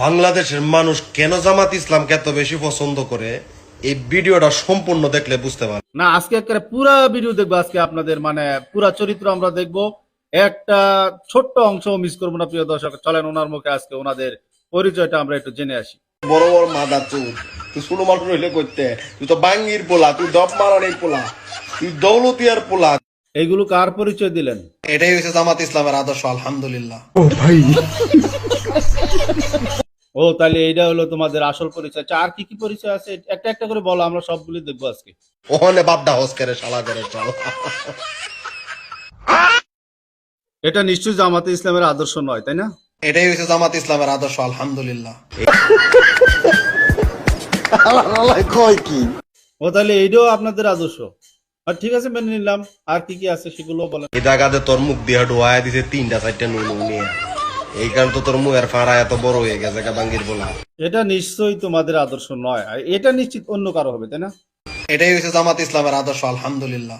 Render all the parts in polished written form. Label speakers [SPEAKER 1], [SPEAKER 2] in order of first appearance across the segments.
[SPEAKER 1] বাংলাদেশের মানুষ কেন জামাত ইসলামকে এত বেশি পছন্দ করে এই ভিডিওটা সম্পূর্ণ দেখলে বুঝতে পারবেন।
[SPEAKER 2] না, আজকে একটা পুরা ভিডিও দেখবো। আজকে আপনাদের মানে পুরা চরিত্র আমরা দেখবো, একটা ছোট্ট অংশ মিস করবো না। প্রিয় দর্শক, চলেন ওনার মুখে আজকে ওনাদের পরিচয়টা আমরা একটু জেনে আসি।
[SPEAKER 1] বড় বড় মাদা চুপ, তুই ছোট মানুষ হইলে করতে, তুই তো বাঙ্গির পোলা, তুই দপ মারানির পোলা, তুই দৌলতিয়ার পোলা।
[SPEAKER 2] এইগুলো কার পরিচয় দিলেন?
[SPEAKER 1] এটাই হচ্ছে জামাত ইসলামের আদর্শ, আলহামদুলিল্লাহ।
[SPEAKER 2] ও, তাহলে এইটা হলো তোমাদের আসল পরিচয়। আর কি কি পরিচয় আছে একটা একটা করে বলো, আমরা সবগুলি দেখবো আজকে।
[SPEAKER 1] ওখানে বাদ্দা হোস করে শালা করে চল।
[SPEAKER 2] এটা নিশ্চয়ই জামাতে ইসলামের আদর্শ নয়, তাই না?
[SPEAKER 1] এটাই হচ্ছে জামাত ইসলামের আদর্শ, আলহামদুলিল্লাহ।
[SPEAKER 2] ও, তাহলে এইটাও আপনাদের আদর্শ। আর ঠিক আছে, মেনে নিলাম। আর কি কি আছে সেগুলো বলেন।
[SPEAKER 1] এই জায়গাতে তোর মুখ দিয়ে ডোয়া দিছে 3টা 4টা নুন নিয়ে, এই কারণে তো তোর মুখের ফাড়া এত বড় হয়ে গেছে বাঙ্গির পোলা।
[SPEAKER 2] এটা নিশ্চয়ই তোমাদের আদর্শ নয়, আর এটা নিশ্চিত অন্য কারো হবে, তাই না?
[SPEAKER 1] এটাই হচ্ছে জামাত ইসলামের আদর্শ, আলহামদুলিল্লাহ।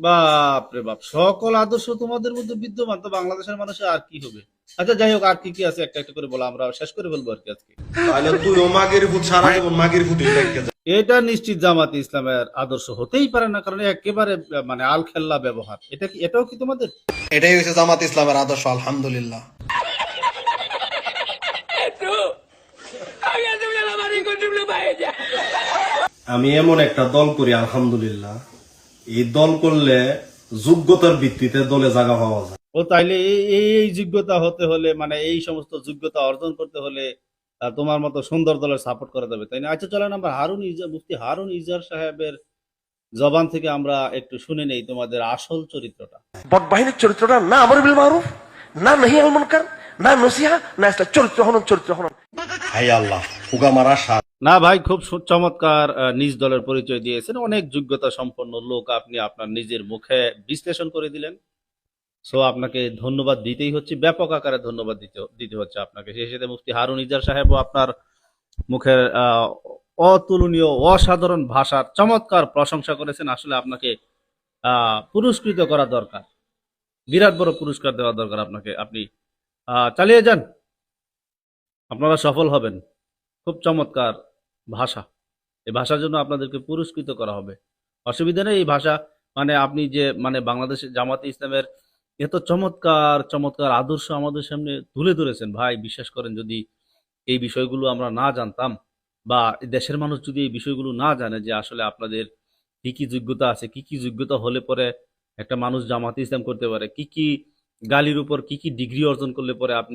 [SPEAKER 2] বাপ রে বাপ, সকল আদর্শ তোমাদের মধ্যে বিদ্যমান, তো বাংলাদেশের মানুষের আর কি হবে? আচ্ছা, যাই হোক, আর কি কি আছে একটা একটা করে বলো, আমরা শেষ করে ফেলবো আর কি আজকে।
[SPEAKER 1] তাহলে তুইও মাগের ভূত, সারা জীবন মাগের ভূতই দেখতে যা।
[SPEAKER 2] এটা নিশ্চিত জামাতে ইসলামের আদর্শ হতেই পারে না, কারণ একেবারে মানে আল খেল্লা ব্যবহার। এটা কি, এটাও কি তোমাদের?
[SPEAKER 1] এটাই হচ্ছে জামাত ইসলামের আদর্শ, আলহামদুলিল্লাহ। আমি এমন একটা দল করি, আলহামদুলিল্লাহ, এই দল করলে যোগ্যতার ভিত্তিতে দলে জায়গা পাওয়া যায়।
[SPEAKER 2] ও, তাইলে এই যোগ্যতা হতে হলে, মানে এই সমস্ত যোগ্যতা অর্জন করতে হলে তোমার মতো সুন্দর দলের সাপোর্ট করা যাবে, তাই না? আচ্ছা, চলেন আমরা মুফতি হারুন ইজার সাহেবের জবান থেকে আমরা একটু শুনে নেই তোমাদের আসল চরিত্রটা।
[SPEAKER 3] বদবাহিনীর চরিত্রটা না আমর বিল মারুফ, না নহি আল মুনকার, না নসিহা, না ইসলাম চরিত্র হনন।
[SPEAKER 1] হাই আল্লাহ, ফুগা মারা সাত।
[SPEAKER 2] না ভাই, খুব চমৎকার নিজ দলের পরিচয় দিয়েছেন। অনেক যোগ্যতা সম্পন্ন লোক আপনি আপনার নিজের মুখে বিশ্লেষণ করে দিলেন। সো আপনাকে ধন্যবাদ দিতেই হচ্ছে, ব্যাপক আকারে ধন্যবাদ দিতে হচ্ছে আপনাকে। সেই সাথে মুফতি হারুন ইজার সাহেবও আপনার মুখের অতুলনীয় অসাধারণ ভাষার চমৎকার প্রশংসা করেছেন। আসলে আপনাকে পুরস্কৃত করা দরকার, বিরাট বড় পুরস্কার দেওয়া দরকার আপনাকে। আপনি চালিয়ে যান, আপনারা সফল হবেন। খুব চমৎকার ভাষা, এই ভাষার জন্য আপনাদেরকে পুরস্কৃত করা হবে। অসুবিধা নেই। এই ভাষা মানে আপনি যে মানে বাংলাদেশের জামাতে ইসলামের এত চমৎকার চমৎকার আদর্শ আমাদের সামনে তুলে ধরেছেন ভাই, বিশ্বাস করেন, যদি এই বিষয়গুলো আমরা না জানতাম, বা দেশের মানুষ যদি এই বিষয়গুলো না জানে যে আসলে আপনাদের কি কি যোগ্যতা আছে, কি কি যোগ্যতা হলে পরে একটা মানুষ জামাতে ইসলাম করতে পারে, কি কি গালির উপর কি কি ডিগ্রি অর্জন করলে পরে আপনি